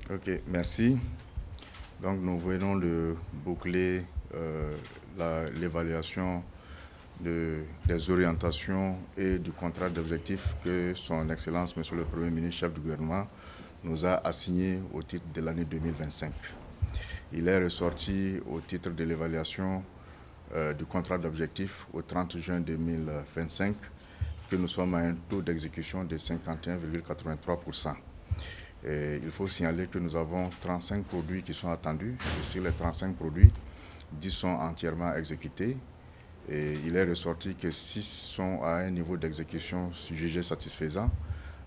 Ok, merci. Donc nous venons de boucler l'évaluation des orientations et du contrat d'objectifs que son Excellence, Monsieur le Premier ministre, chef du gouvernement, nous a assigné au titre de l'année 2025. Il est ressorti au titre de l'évaluation du contrat d'objectifs au 30 juin 2025 que nous sommes à un taux d'exécution de 51,83%. Il faut signaler que nous avons 35 produits qui sont attendus. Et sur les 35 produits, 10 sont entièrement exécutés. Et il est ressorti que 6 sont à un niveau d'exécution jugé satisfaisant,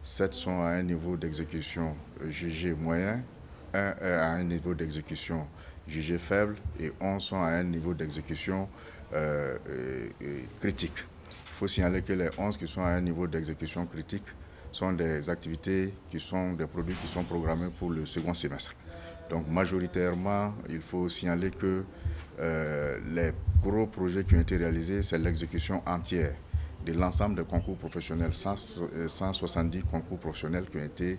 7 sont à un niveau d'exécution jugé moyen, 1 est à un niveau d'exécution jugé faible et 11 sont à un niveau d'exécution critique. Il faut signaler que les 11 qui sont à un niveau d'exécution critique sont des activités qui sont des produits qui sont programmés pour le second semestre. Donc majoritairement, il faut signaler que les gros projets qui ont été réalisés, c'est l'exécution entière de l'ensemble des concours professionnels, 170 concours professionnels qui ont été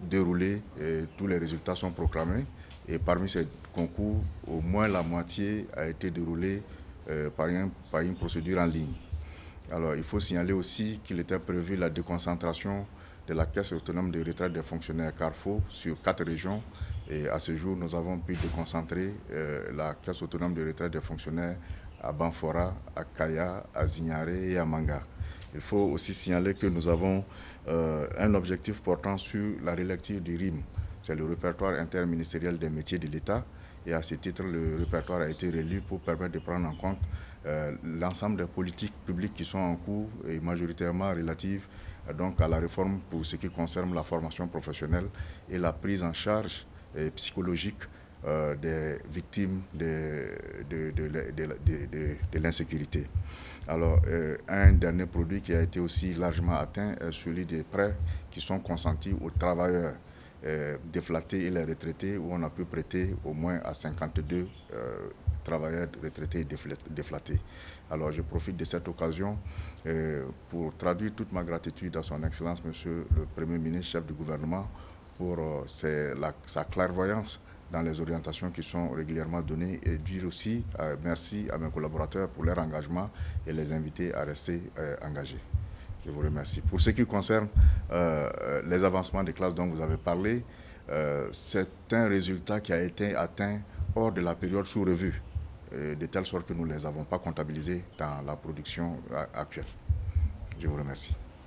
déroulés, et tous les résultats sont proclamés. Et parmi ces concours, au moins la moitié a été déroulée par une procédure en ligne. Alors, il faut signaler aussi qu'il était prévu la déconcentration de la Caisse autonome de retraite des fonctionnaires Carrefour sur 4 régions. Et à ce jour, nous avons pu déconcentrer la Caisse autonome de retraite des fonctionnaires à Banfora, à Kaya, à Zignaré et à Manga. Il faut aussi signaler que nous avons un objectif portant sur la relecture du RIM. C'est le répertoire interministériel des métiers de l'État. Et à ce titre, le répertoire a été relu pour permettre de prendre en compte l'ensemble des politiques publiques qui sont en cours et majoritairement relatives donc, à la réforme pour ce qui concerne la formation professionnelle et la prise en charge psychologique des victimes de l'insécurité. Alors, un dernier produit qui a été aussi largement atteint est celui des prêts qui sont consentis aux travailleurs déflatés et les retraités, où on a pu prêter au moins à 52 travailleurs retraités et déflatés. Alors je profite de cette occasion pour traduire toute ma gratitude à son Excellence, Monsieur le Premier ministre, chef du gouvernement, pour sa clairvoyance dans les orientations qui sont régulièrement données, et dire aussi merci à mes collaborateurs pour leur engagement et les inviter à rester engagés. Je vous remercie. Pour ce qui concerne les avancements des classes dont vous avez parlé, c'est un résultat qui a été atteint hors de la période sous revue, de telle sorte que nous ne les avons pas comptabilisés dans la production actuelle. Je vous remercie.